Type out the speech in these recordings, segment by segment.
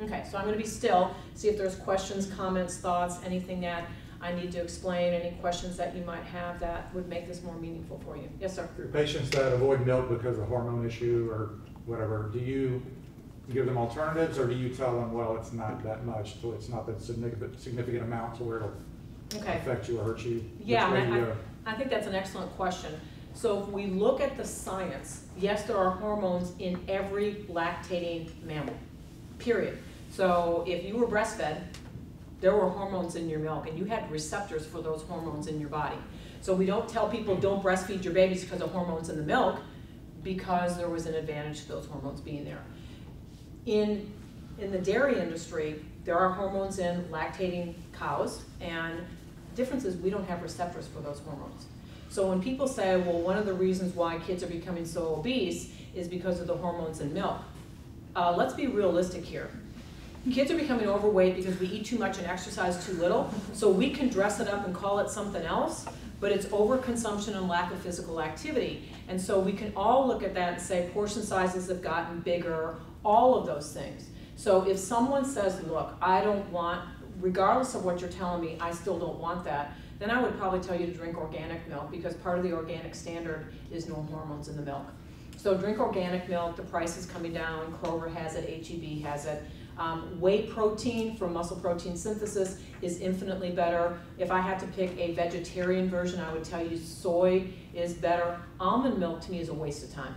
Okay, so I'm going to be still, see if there's questions, comments, thoughts, anything that I need to explain, any questions that you might have that would make this more meaningful for you. Yes, sir? For patients that avoid milk because of hormone issue or whatever, do you give them alternatives, or do you tell them, well, it's not that much, so it's not that significant amount to where it'll affect you or hurt you? Yeah, I think that's an excellent question. So if we look at the science, yes, there are hormones in every lactating mammal, period. So if you were breastfed, there were hormones in your milk, and you had receptors for those hormones in your body. So we don't tell people don't breastfeed your babies because of hormones in the milk, because there was an advantage to those hormones being there. In the dairy industry, there are hormones in lactating cows, and the difference is we don't have receptors for those hormones. So when people say, well, one of the reasons why kids are becoming so obese is because of the hormones in milk, let's be realistic here. Kids are becoming overweight because we eat too much and exercise too little, so we can dress it up and call it something else, but it's overconsumption and lack of physical activity. And so we can all look at that and say portion sizes have gotten bigger, all of those things. So if someone says, look, I don't want, regardless of what you're telling me, I still don't want that, then I would probably tell you to drink organic milk, because part of the organic standard is no hormones in the milk. So drink organic milk, the price is coming down, Kroger has it, H-E-B has it. Whey protein for muscle protein synthesis is infinitely better. If I had to pick a vegetarian version, I would tell you soy is better. Almond milk to me is a waste of time.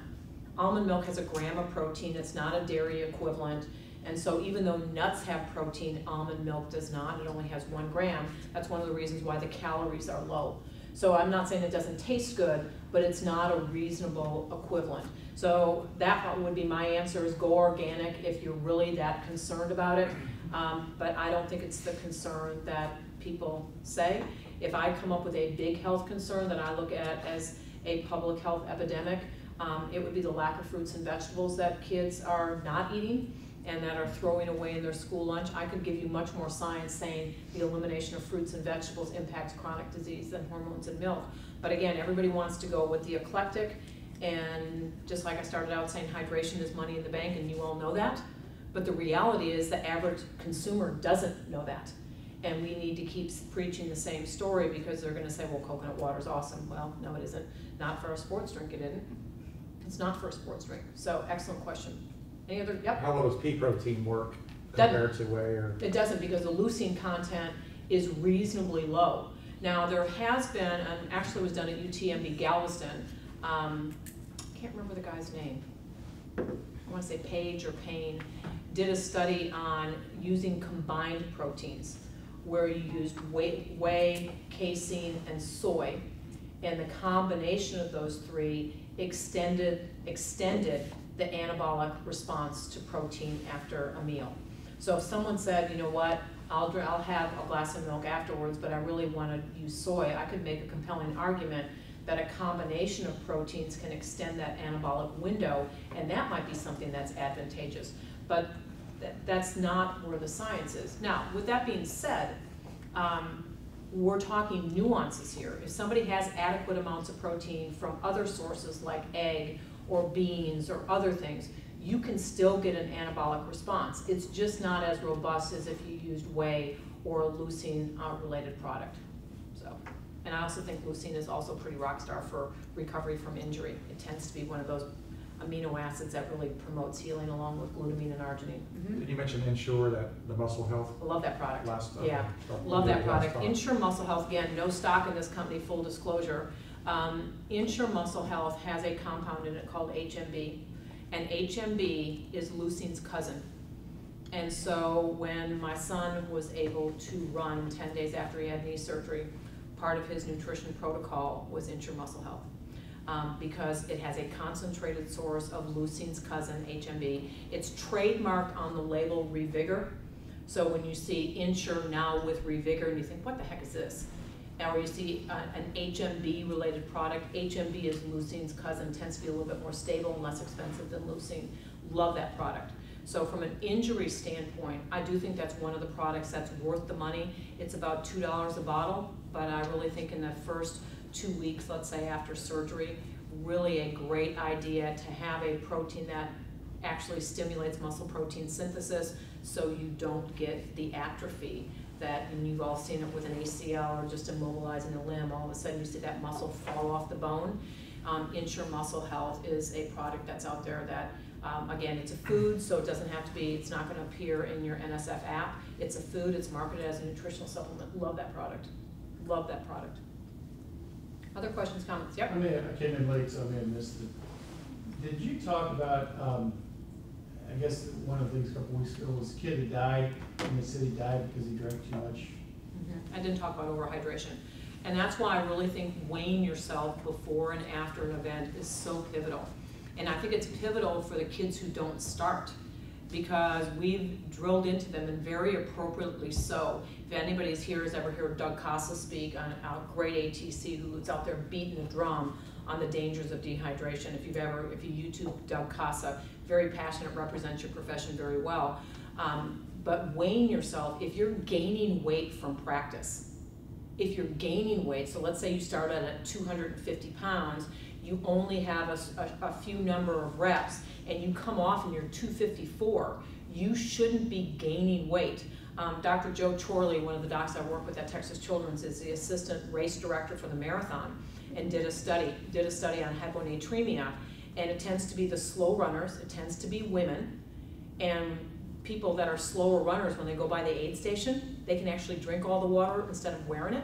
Almond milk has a gram of protein, it's not a dairy equivalent. And so even though nuts have protein, almond milk does not, it only has 1 gram. That's one of the reasons why the calories are low. So I'm not saying it doesn't taste good, but it's not a reasonable equivalent. So that would be my answer, is go organic if you're really that concerned about it. But I don't think it's the concern that people say. If I come up with a big health concern that I look at as a public health epidemic, it would be the lack of fruits and vegetables that kids are not eating and that are throwing away in their school lunch. I could give you much more science saying the elimination of fruits and vegetables impacts chronic disease than hormones in milk. But again, everybody wants to go with the eclectic, and just like I started out saying, hydration is money in the bank, and you all know that. But the reality is the average consumer doesn't know that. And we need to keep preaching the same story, because they're gonna say, well, coconut water is awesome. Well, no, it isn't. Not for a sports drink, it isn't. It's not for a sports drink. So excellent question. Any other? Yep. How well does pea protein work compared to whey? Or? It doesn't, because the leucine content is reasonably low. Now there has been, and actually was done at UTMB Galveston, I can't remember the guy's name. I want to say Page or Payne, did a study on using combined proteins, where you used whey, casein, and soy, and the combination of those three extended the anabolic response to protein after a meal. So if someone said, you know what, I'll have a glass of milk afterwards, but I really want to use soy, I could make a compelling argument that a combination of proteins can extend that anabolic window, and that might be something that's advantageous. But that's not where the science is. Now, with that being said, we're talking nuances here. If somebody has adequate amounts of protein from other sources like egg or beans or other things, you can still get an anabolic response. It's just not as robust as if you used whey or a leucine related product. So, and I also think leucine is also pretty rock star for recovery from injury. It tends to be one of those amino acids that really promotes healing, along with glutamine and arginine. Mm-hmm. Did you mention Ensure, that the muscle health? I love that product. Yeah, love that product. Ensure Muscle Health, again, no stock in this company, full disclosure. Ensure Muscle Health has a compound in it called HMB, and HMB is leucine's cousin. And so when my son was able to run 10 days after he had knee surgery, part of his nutrition protocol was Ensure Muscle Health. Because it has a concentrated source of leucine's cousin, HMB. It's trademarked on the label Revigor. So when you see Ensure now with Revigor, and you think, what the heck is this? Or you see an HMB related product, HMB is leucine's cousin, tends to be a little bit more stable and less expensive than leucine. Love that product. So from an injury standpoint, I do think that's one of the products that's worth the money. It's about $2 a bottle, but I really think in the first 2 weeks, let's say after surgery, really a great idea to have a protein that actually stimulates muscle protein synthesis, so you don't get the atrophy that, and you've all seen it with an ACL or just immobilizing a limb, all of a sudden you see that muscle fall off the bone. Ensure Muscle Health is a product that's out there that, again, it's a food, so it doesn't have to be, it's not going to appear in your NSF app. It's a food, it's marketed as a nutritional supplement. Love that product. Love that product. Other questions, comments? Yep. I came in late, so I may have missed it. Did you talk about, I guess one of the things a couple weeks ago was a kid who died in the city, died because he drank too much? I didn't talk about overhydration. And that's why I really think weighing yourself before and after an event is so pivotal. And I think it's pivotal for the kids who don't start, because we've drilled into them, and very appropriately so. If anybody's here has ever heard Doug Casa speak, on a great ATC who's out there beating the drum on the dangers of dehydration. If you YouTube Doug Casa, very passionate, represents your profession very well. But weighing yourself, if you're gaining weight from practice, if you're gaining weight, so let's say you start at 250 pounds, you only have a few number of reps, and you come off and you're 254, you shouldn't be gaining weight. Dr. Joe Chorley, one of the docs I work with at Texas Children's, is the assistant race director for the marathon, and did a study on hyponatremia, and it tends to be the slow runners, it tends to be women, and people that are slower runners, when they go by the aid station, they can actually drink all the water instead of wearing it.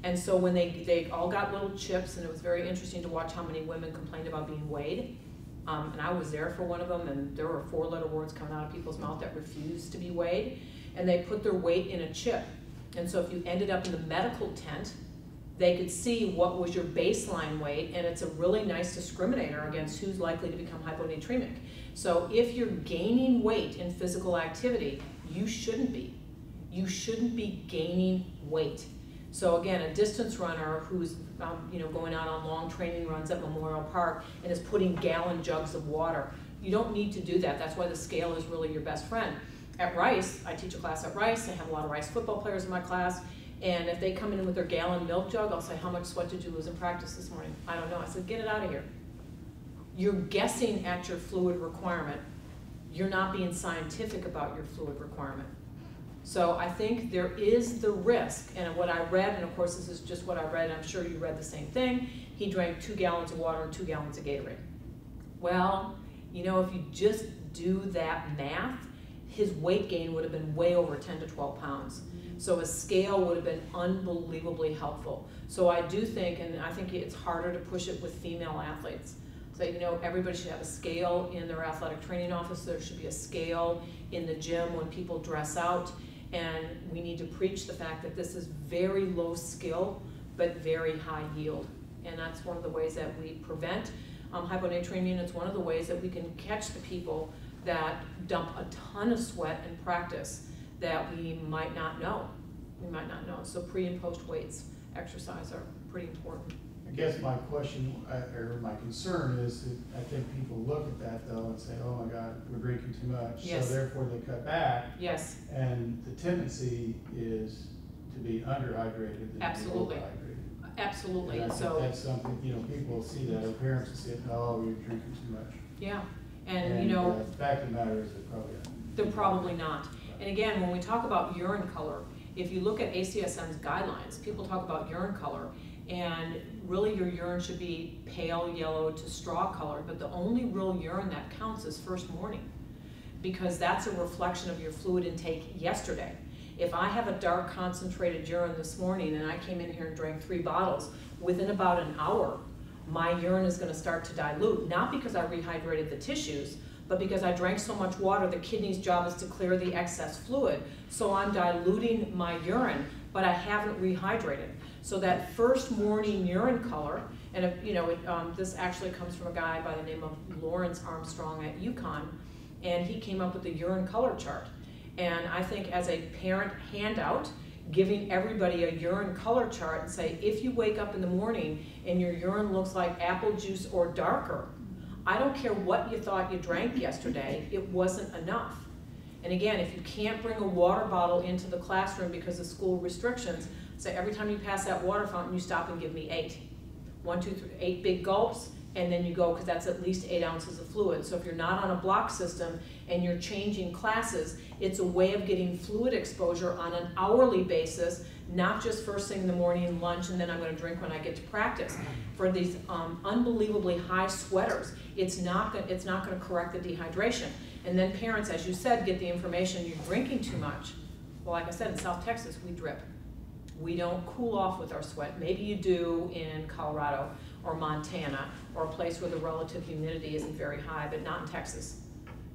And so when they all got little chips, and it was very interesting to watch how many women complained about being weighed. And I was there for one of them, and there were 4-letter words coming out of people's mouth that refused to be weighed, and they put their weight in a chip. And so if you ended up in the medical tent, they could see what was your baseline weight, and it's a really nice discriminator against who's likely to become hyponatremic. So if you're gaining weight in physical activity, you shouldn't be. You shouldn't be gaining weight. So again, a distance runner who's going out on long training runs at Memorial Park and is putting gallon jugs of water, you don't need to do that. That's why the scale is really your best friend. At Rice, I teach a class at Rice. I have a lot of Rice football players in my class. And if they come in with their gallon milk jug, I'll say, how much sweat did you lose in practice this morning? I don't know. I said, get it out of here. You're guessing at your fluid requirement. You're not being scientific about your fluid requirement. So I think there is the risk, and what I read, and of course this is just what I read, and I'm sure you read the same thing, he drank 2 gallons of water and 2 gallons of Gatorade. Well, if you just do that math, his weight gain would have been way over 10 to 12 pounds. So a scale would have been unbelievably helpful. So I do think, and I think it's harder to push it with female athletes. So everybody should have a scale in their athletic training office. There should be a scale in the gym when people dress out. And we need to preach the fact that this is very low skill, but very high yield. And that's one of the ways that we prevent hyponatremia, and it's one of the ways that we can catch the people that dump a ton of sweat in practice that we might not know. So pre and post weights exercise are pretty important. I guess my question, or my concern is that I think people look at that though and say, oh my God, we're drinking too much. Yes. So therefore they cut back. Yes. And the tendency is to be underhydrated than Absolutely. to be overhydrated. Absolutely. And I think that's something, people will see that, or parents will see it, oh, you're drinking too much. Yeah. And the fact of the matter is they're probably not. And again, when we talk about urine color, if you look at ACSM's guidelines, people talk about urine color, and really your urine should be pale yellow to straw color, but the only real urine that counts is first morning, because that's a reflection of your fluid intake yesterday. If I have a dark concentrated urine this morning and I came in here and drank 3 bottles, within about an hour, my urine is going to start to dilute, not because I rehydrated the tissues, but because I drank so much water, the kidney's job is to clear the excess fluid. So I'm diluting my urine, but I haven't rehydrated. So that first morning urine color, and this actually comes from a guy by the name of Lawrence Armstrong at UConn, and he came up with the urine color chart. And I think as a parent handout, giving everybody a urine color chart and say, if you wake up in the morning and your urine looks like apple juice or darker, I don't care what you thought you drank yesterday, it wasn't enough. And again, if you can't bring a water bottle into the classroom because of school restrictions, say every time you pass that water fountain, you stop and give me 8. 1, 2, 3, 8 big gulps, and then you go, because that's at least 8 ounces of fluid. So if you're not on a block system and you're changing classes, it's a way of getting fluid exposure on an hourly basis, not just first thing in the morning, lunch, and then I'm going to drink when I get to practice. For these unbelievably high sweaters, it's not going to correct the dehydration. And then parents, as you said, get the information you're drinking too much. Well, like I said, in South Texas, we drip. We don't cool off with our sweat. Maybe you do in Colorado or Montana or a place where the relative humidity isn't very high, but not in Texas.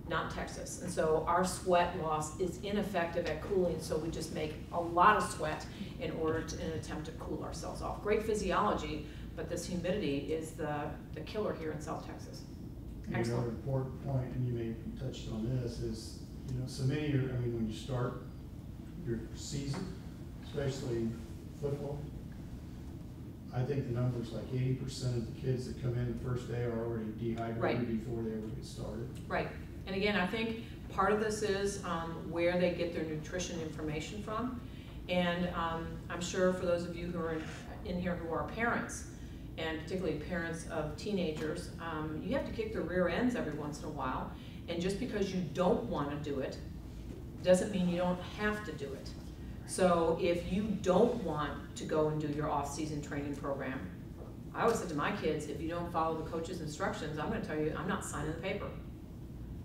Not in Texas. And so our sweat loss is ineffective at cooling, so we just make a lot of sweat in an attempt to cool ourselves off. Great physiology, but this humidity is the killer here in South Texas. Excellent. Another important point, and you may have touched on this, is, you know, so many are, I mean, when you start your season, especially football, I think the number's like 80% of the kids that come in the first day are already dehydrated before they ever get started. Right. And again, I think part of this is where they get their nutrition information from. And I'm sure for those of you who are in here who are parents, and particularly parents of teenagers, you have to kick their rear ends every once in a while. And just because you don't want to do it doesn't mean you don't have to do it. So if you don't want to go and do your off-season training program, I always said to my kids, if you don't follow the coach's instructions, I'm going to tell you, I'm not signing the paper.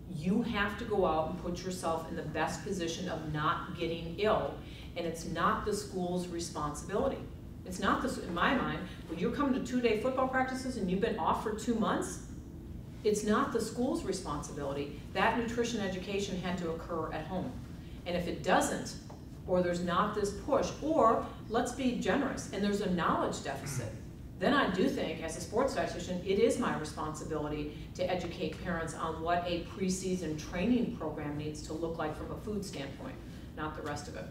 You have to go out and put yourself in the best position of not getting ill, and it's not the school's responsibility. It's not this, in my mind, when you're coming to 2-day football practices and you've been off for 2 months, it's not the school's responsibility. That nutrition education had to occur at home. And if it doesn't, or there's not this push, or let's be generous, and there's a knowledge deficit, then I do think, as a sports dietitian, it is my responsibility to educate parents on what a preseason training program needs to look like from a food standpoint, not the rest of it.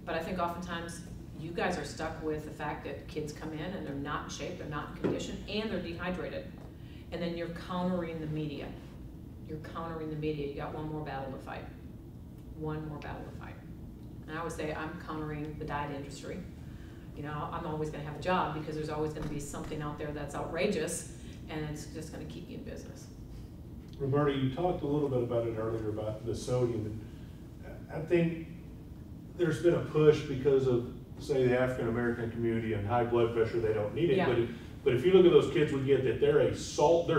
But I think oftentimes you guys are stuck with the fact that kids come in and they're not in shape, they're not in condition, and they're dehydrated. And then you're countering the media. You're countering the media. You got one more battle to fight. One more battle to fight. And I always say I'm countering the diet industry. You know, I'm always going to have a job because there's always going to be something out there that's outrageous, and it's just going to keep you in business. Roberta, you talked a little bit about it earlier about the sodium. I think there's been a push because of, say, the African American community and high blood pressure. They don't need it, Yeah. but if you look at those kids, we get that their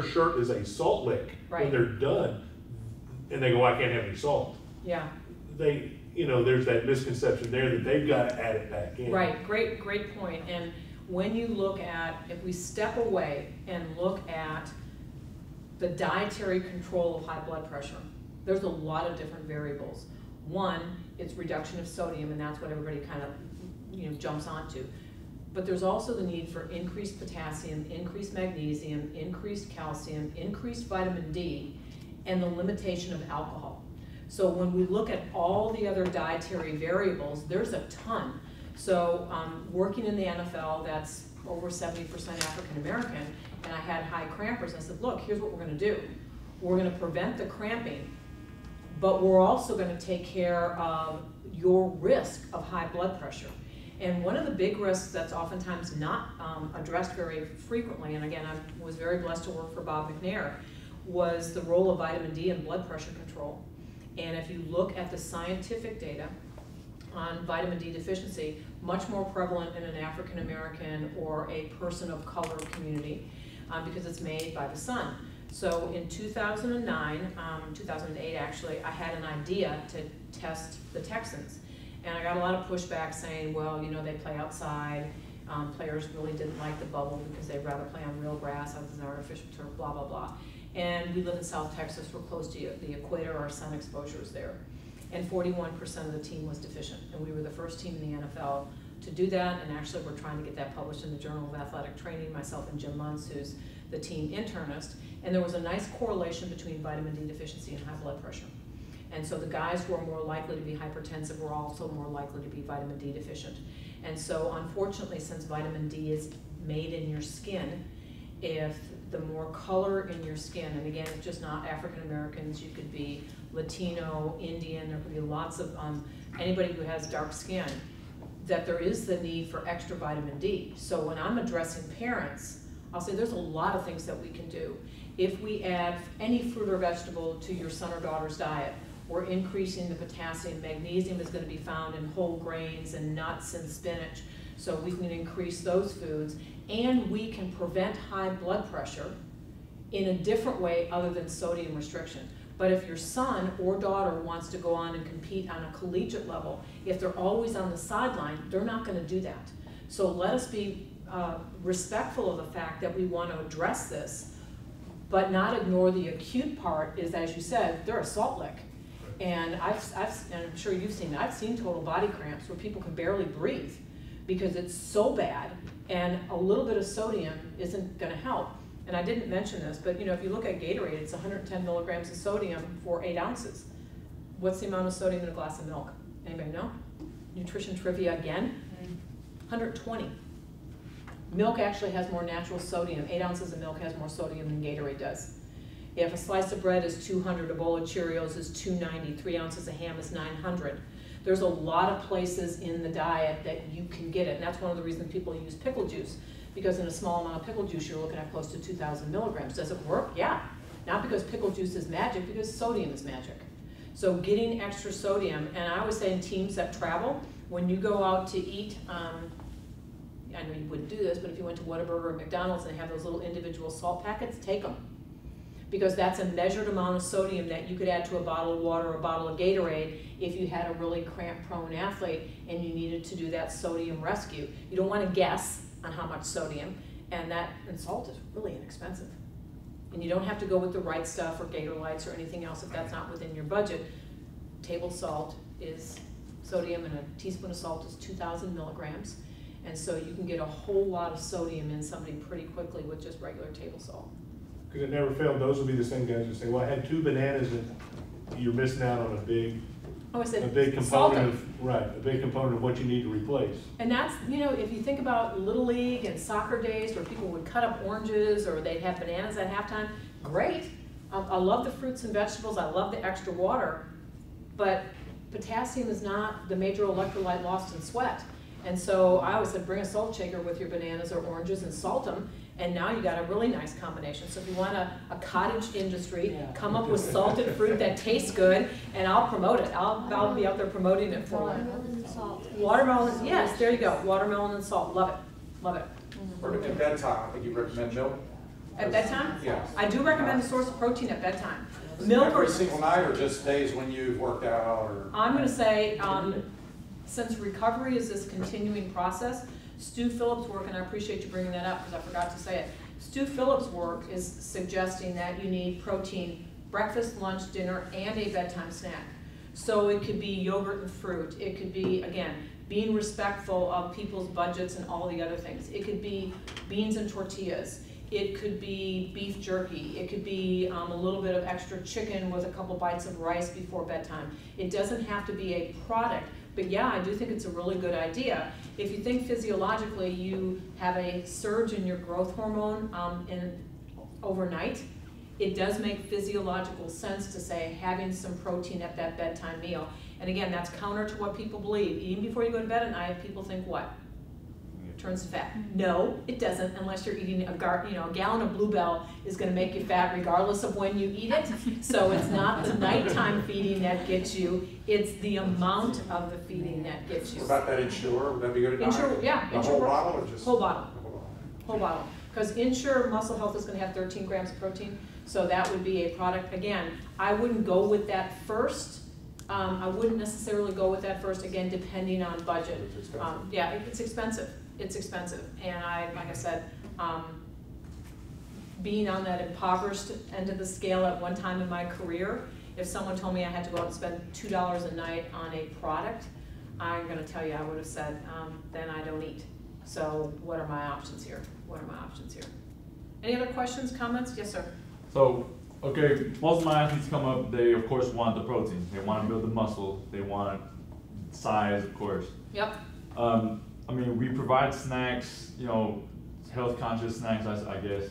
shirt is a salt lick when they're done, and they go, I can't have any salt. Yeah. You know, there's that misconception there that they've got to add it back in. Right, great point. And when you look at, if we step away and look at the dietary control of high blood pressure, there's a lot of different variables. One, it's reduction of sodium, and that's what everybody kind of, you know, jumps onto. But there's also the need for increased potassium, increased magnesium, increased calcium, increased vitamin D, and the limitation of alcohol. So when we look at all the other dietary variables, there's a ton. So working in the NFL, that's over 70% African American, and I had high crampers. I said, look, here's what we're going to do. We're going to prevent the cramping, but we're also going to take care of your risk of high blood pressure. And one of the big risks that's oftentimes not addressed very frequently, and again, I was very blessed to work for Bob McNair, was the role of vitamin D in blood pressure control. And if you look at the scientific data on vitamin D deficiency, much more prevalent in an African American or a person of color community because it's made by the sun. So in 2009, 2008 actually, I had an idea to test the Texans. And I got a lot of pushback saying, well, you know, they play outside. Players really didn't like the bubble because they'd rather play on real grass other than artificial turf, blah, blah, blah. And we live in South Texas, we're close to the equator, our sun exposure is there. And 41% of the team was deficient. And we were the first team in the NFL to do that, and actually we're trying to get that published in the Journal of Athletic Training, myself and Jim Muntz, who's the team internist. And there was a nice correlation between vitamin D deficiency and high blood pressure. And so the guys who are more likely to be hypertensive were also more likely to be vitamin D deficient. And so unfortunately, since vitamin D is made in your skin, if the more color in your skin, and again, it's just not African Americans, you could be Latino, Indian, there could be lots of, anybody who has dark skin, that there is the need for extra vitamin D. So when I'm addressing parents I'll say there's a lot of things that we can do. If we add any fruit or vegetable to your son or daughter's diet, we're increasing the potassium. Magnesium is going to be found in whole grains and nuts and spinach. So we can increase those foods, and we can prevent high blood pressure in a different way other than sodium restriction. But if your son or daughter wants to go on and compete on a collegiate level, if they're always on the sideline, they're not going to do that. So let us be respectful of the fact that we want to address this, but not ignore the acute part is, as you said, they're a salt lick. And and I'm sure you've seen it, I've seen total body cramps where people can barely breathe because it's so bad, and a little bit of sodium isn't going to help. And I didn't mention this, but you know, if you look at Gatorade, it's 110 milligrams of sodium for 8 ounces. What's the amount of sodium in a glass of milk? Anybody know? Nutrition trivia again? 120. Milk actually has more natural sodium. 8 ounces of milk has more sodium than Gatorade does. If a slice of bread is 200, a bowl of Cheerios is 290, 3 ounces of ham is 900. There's a lot of places in the diet that you can get it, and that's one of the reasons people use pickle juice, because in a small amount of pickle juice, you're looking at close to 2,000 milligrams. Does it work? Yeah. Not because pickle juice is magic, because sodium is magic. So getting extra sodium, and I always say in teams that travel, when you go out to eat, I know you wouldn't do this, but if you went to Whataburger or McDonald's and they have those little individual salt packets, take them. Because that's a measured amount of sodium that you could add to a bottle of water or a bottle of Gatorade if you had a really cramp-prone athlete and you needed to do that sodium rescue. You don't want to guess on how much sodium, and salt is really inexpensive. And you don't have to go with the right stuff or Gator Lights or anything else if that's not within your budget. Table salt is sodium, and a teaspoon of salt is 2,000 milligrams. And so you can get a whole lot of sodium in somebody pretty quickly with just regular table salt. Because it never failed, those will be the same guys who say, well, I had 2 bananas and you're missing out on a big component of what you need to replace. And that's, you know, if you think about Little League and soccer days where people would cut up oranges or they'd have bananas at halftime, great. I love the fruits and vegetables, I love the extra water, but potassium is not the major electrolyte lost in sweat. And so I always said, bring a salt shaker with your bananas or oranges and salt them, and now you got a really nice combination. So if you want a cottage industry, come up with salted fruit that tastes good, and I'll promote it. I'll be out there promoting it for you. Watermelon and salt. Watermelon, yes, there you go. Watermelon and salt, love it, love it. Or at bedtime, I think you recommend milk? At bedtime? Yes. I do recommend a source of protein at bedtime. Milk Every or, single night, or just days when you've worked out, or? I'm gonna say, since recovery is this continuing process, Stu Phillips' work, and I appreciate you bringing that up because I forgot to say it. Stu Phillips' work is suggesting that you need protein breakfast, lunch, dinner, and a bedtime snack. So it could be yogurt and fruit. It could be, again, being respectful of people's budgets and all the other things. It could be beans and tortillas. It could be beef jerky. It could be a little bit of extra chicken with a couple bites of rice before bedtime. It doesn't have to be a product. But yeah, I do think it's a really good idea. If you think physiologically, you have a surge in your growth hormone overnight, it does make physiological sense to say having some protein at that bedtime meal. And again, that's counter to what people believe. Even before you go to bed at night, people think what? It turns to fat. No, it doesn't, unless you're eating a gallon of Bluebell is going to make you fat regardless of when you eat it. So it's not the nighttime feeding that gets you, it's the amount of the feeding that gets you. What about that Ensure? Would that be good at night? Ensure, yeah. The Ensure whole works. bottle or just? Whole bottle. Whole bottle. Because Ensure Muscle Health is going to have 13 grams of protein, so that would be a product. Again, I wouldn't go with that first. I wouldn't necessarily go with that first, again, depending on budget. Yeah, it's expensive. It's expensive. And like I said, being on that impoverished end of the scale at one time in my career, if someone told me I had to go out and spend $2 a night on a product, I'm going to tell you I would have said, then I don't eat. So what are my options here? What are my options here? Any other questions, comments? Yes, sir. So, okay, most of my athletes come up, they of course want the protein. They want to build the muscle. They want size, of course. Yep. I mean, we provide snacks, you know, health conscious snacks, I guess.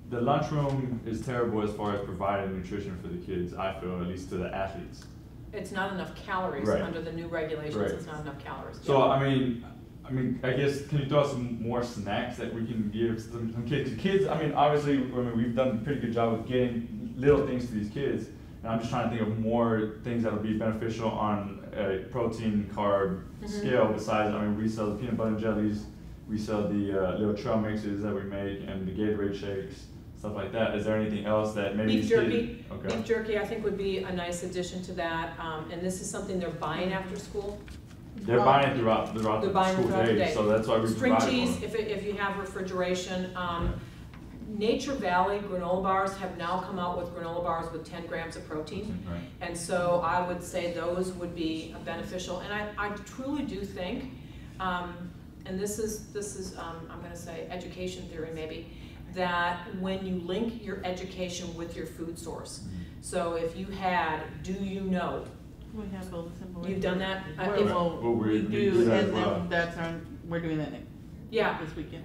The lunchroom is terrible as far as providing nutrition for the kids, I feel, at least to the athletes. It's not enough calories Right. under the new regulations. Right. It's not enough calories. So, Yeah. I mean, I mean, I guess, can you throw out some more snacks that we can give some kids? Kids, I mean, obviously, I mean, we've done a pretty good job of getting little things to these kids. And I'm just trying to think of more things that'll be beneficial on a protein, carb scale besides, I mean, we sell the peanut butter and jellies, we sell the little trail mixes that we make, and the Gatorade shakes, stuff like that. Is there anything else that maybe Beef jerky. Okay. Beef jerky, I think, would be a nice addition to that. And this is something they're buying after school. They're buying it throughout the school throughout the day, day. so that's why we String provide cheese, it if you have refrigeration. Nature Valley granola bars have now come out with granola bars with 10 grams of protein. Right. And so I would say those would be beneficial. And I truly do think, and this is I'm gonna say education theory maybe, that when you link your education with your food source. So if you had, do you know? We have both. You've done that? We do, that and as well. then that's we're doing that Yeah. this weekend.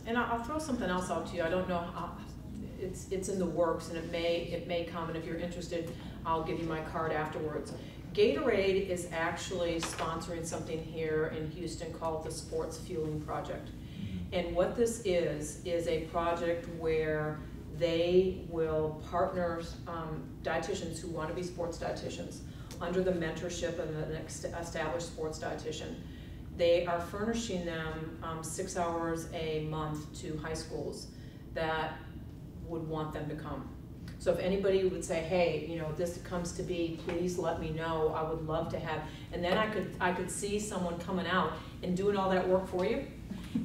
And I'll throw something else out to you. I don't know, it's in the works, and it may come, and if you're interested, I'll give you my card afterwards. Gatorade is actually sponsoring something here in Houston called the Sports Fueling Project. And what this is a project where they will partner dietitians who want to be sports dietitians under the mentorship of an established sports dietitian. They are furnishing them 6 hours a month to high schools that would want them to come. So if anybody would say, hey, you know, this comes to be, please let me know, I would love to have, and then I could see someone coming out and doing all that work for you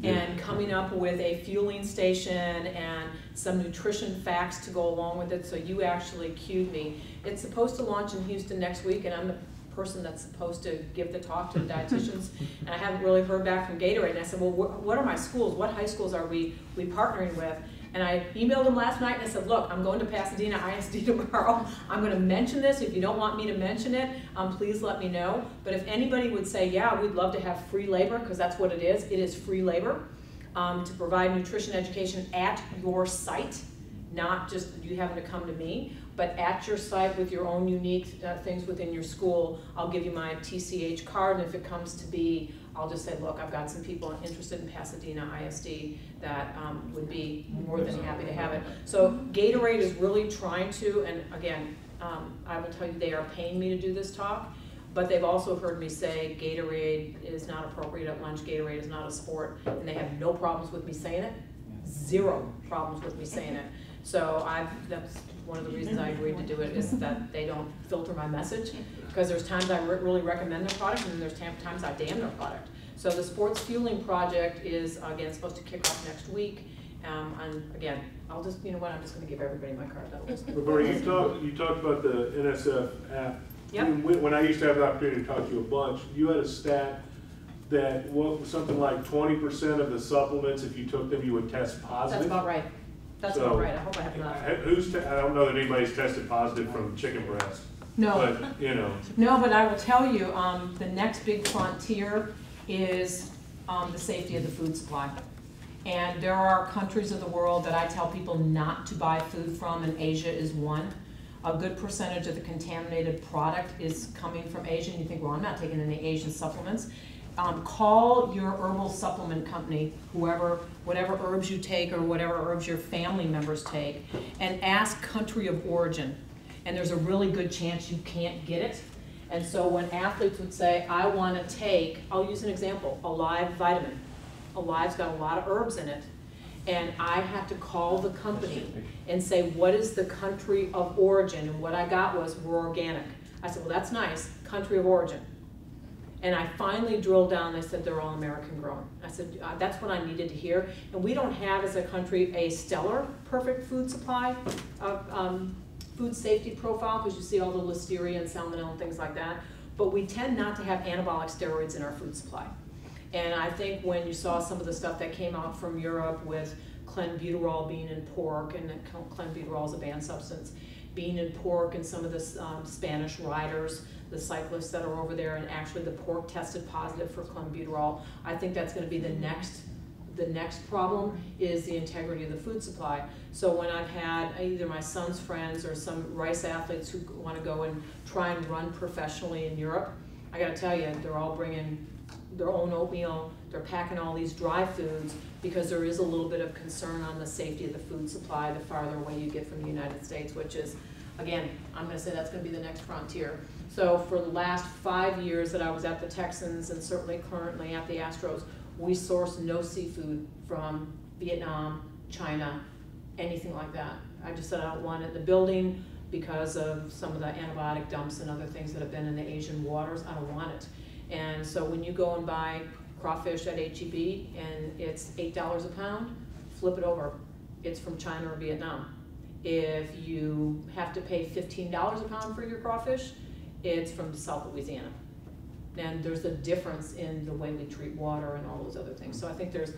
and coming up with a fueling station and some nutrition facts to go along with it, so you actually cued me. It's supposed to launch in Houston next week, and I'm the person that's supposed to give the talk to the dietitians, and I haven't really heard back from Gatorade, and I said, well, what are my schools? What high schools are we partnering with? And I emailed them last night and I said, look, I'm going to Pasadena ISD tomorrow. I'm going to mention this. If you don't want me to mention it, please let me know. But if anybody would say, yeah, we'd love to have free labor, because that's what it is free labor, to provide nutrition education at your site, not just you having to come to me, but at your site with your own unique things within your school. I'll give you my TCH card, and if it comes to be, I'll just say, look, I've got some people interested in Pasadena ISD that would be more than happy to have it. So Gatorade is really trying to, and again, I will tell you they are paying me to do this talk, but they've also heard me say Gatorade is not appropriate at lunch, Gatorade is not a sport, and they have no problems with me saying it, 0 problems with me saying it. So that's one of the reasons I agreed to do it, is that they don't filter my message, because there's times I really recommend their product, and then there's times I damn their product. So the Sports Fueling Project is, again, supposed to kick off next week. And again, I'll just, you know what, I'm just gonna give everybody my card. Roberta, you talked about the NSF app. Yep. When I used to have the opportunity to talk to you a bunch, you had a stat that something like 20% of the supplements, if you took them, you would test positive. That's about right. That's about right. I hope I have enough. I don't know that anybody's tested positive from chicken breast. No. But, you know. No, but I will tell you, the next big frontier is the safety of the food supply. And there are countries of the world that I tell people not to buy food from, and Asia is one. A good percentage of the contaminated product is coming from Asia, and you think, well, I'm not taking any Asian supplements. Call your herbal supplement company, whatever herbs you take or whatever herbs your family members take, and ask country of origin. And there's a really good chance you can't get it. And so when athletes would say, I want to take, I'll use an example, Alive vitamin. Alive's got a lot of herbs in it. And I had to call the company and say, what is the country of origin? And what I got was, we're organic. I said, well, that's nice, country of origin. And I finally drilled down, they said they're all American grown. I said, that's what I needed to hear. And we don't have, as a country, a stellar, perfect food supply, food safety profile, because you see all the listeria and salmonella and things like that. But we tend not to have anabolic steroids in our food supply. And I think when you saw some of the stuff that came out from Europe with clenbuterol being in pork, and clenbuterol is a banned substance, being in pork, and some of the Spanish riders, the cyclists that are over there, and actually the pork tested positive for clenbuterol. I think that's going to be the next problem, is the integrity of the food supply. So when I've had either my son's friends or some rice athletes who want to go and try and run professionally in Europe, I got to tell you, they're all bringing their own oatmeal, they're packing all these dry foods, because there is a little bit of concern on the safety of the food supply the farther away you get from the United States, which is, again, I'm gonna say that's gonna be the next frontier. So for the last 5 years that I was at the Texans, and certainly currently at the Astros, we source no seafood from Vietnam, China, anything like that. I just said I don't want it in the building because of some of the antibiotic dumps and other things that have been in the Asian waters. I don't want it. And so when you go and buy crawfish at H-E-B and it's $8 a pound, flip it over. It's from China or Vietnam. If you have to pay $15 a pound for your crawfish, it's from South Louisiana. And there's a difference in the way we treat water and all those other things. So I think there's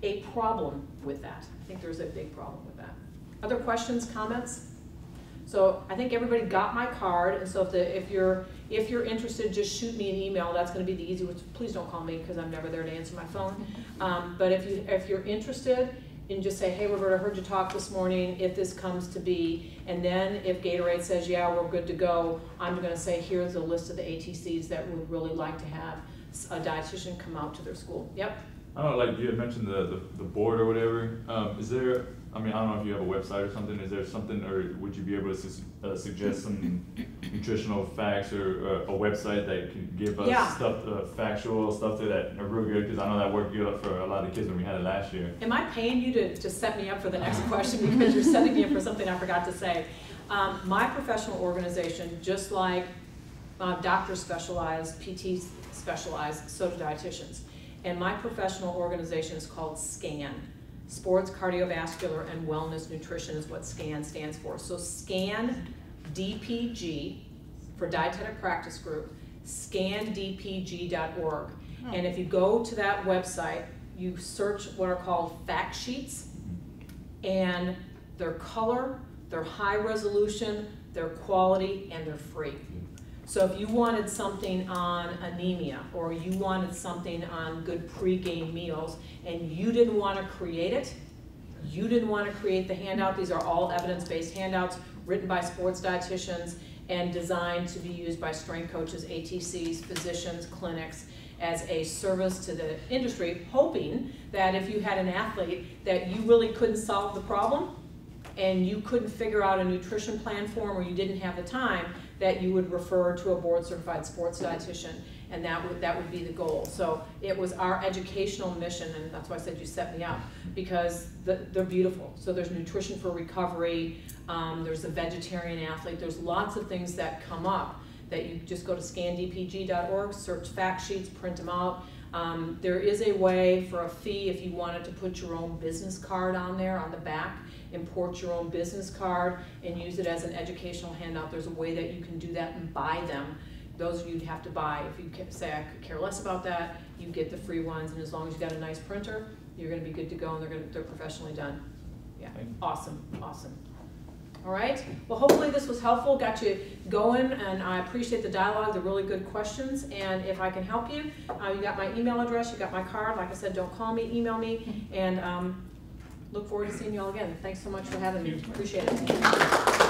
a problem with that. I think there's a big problem with that. Other questions, comments? So I think everybody got my card, and so if you're interested, just shoot me an email. That's going to be the easy one. Please don't call me because I'm never there to answer my phone. But if you're interested, and just say, hey, Roberta, I heard you talk this morning, if this comes to be, and then if Gatorade says, yeah, we're good to go, I'm going to say, here's a list of the ATCs that would really like to have a dietitian come out to their school. Yep. I don't know, like you had mentioned the board or whatever. Is there, I mean, I don't know if you have a website or something. Is there something, or would you be able to suggest some nutritional facts or a website that can give us stuff, factual stuff that are real good? Because I know that worked good for a lot of kids when we had it last year. Am I paying you to set me up for the next question because you're setting me up for something I forgot to say? My professional organization, just like doctors specialize, PTs specialize, so do dietitians. And my professional organization is called SCAN. Sports, Cardiovascular, and Wellness Nutrition is what SCAN stands for. So SCAN DPG for Dietetic Practice Group, scandpg.org. And if you go to that website, you search what are called fact sheets, and their color, their high resolution, their quality, and they're free. So if you wanted something on anemia, or you wanted something on good pre-game meals, and you didn't want to create it, you didn't want to create the handout, these are all evidence-based handouts written by sports dietitians and designed to be used by strength coaches, ATCs, physicians, clinics, as a service to the industry, hoping that if you had an athlete that you really couldn't solve the problem and you couldn't figure out a nutrition plan for them, or you didn't have the time, that you would refer to a board-certified sports dietitian, and that would be the goal. So it was our educational mission, and that's why I said you set me up, because they're beautiful. So there's nutrition for recovery, there's a vegetarian athlete, there's lots of things that come up that you just go to scandpg.org, search fact sheets, print them out. There is a way for a fee if you wanted to put your own business card on there on the back, import your own business card and use it as an educational handout. There's a way that you can do that and buy them. Those you'd have to buy. If you say I could care less about that, you get the free ones, and as long as you got a nice printer, you're going to be good to go, and they're professionally done. Yeah, awesome, awesome. All right, well, hopefully this was helpful, got you going, and I appreciate the dialogue, the really good questions, and if I can help you, you got my email address, you got my card. Like I said, don't call me, email me, and look forward to seeing you all again. Thanks so much for having me, appreciate it.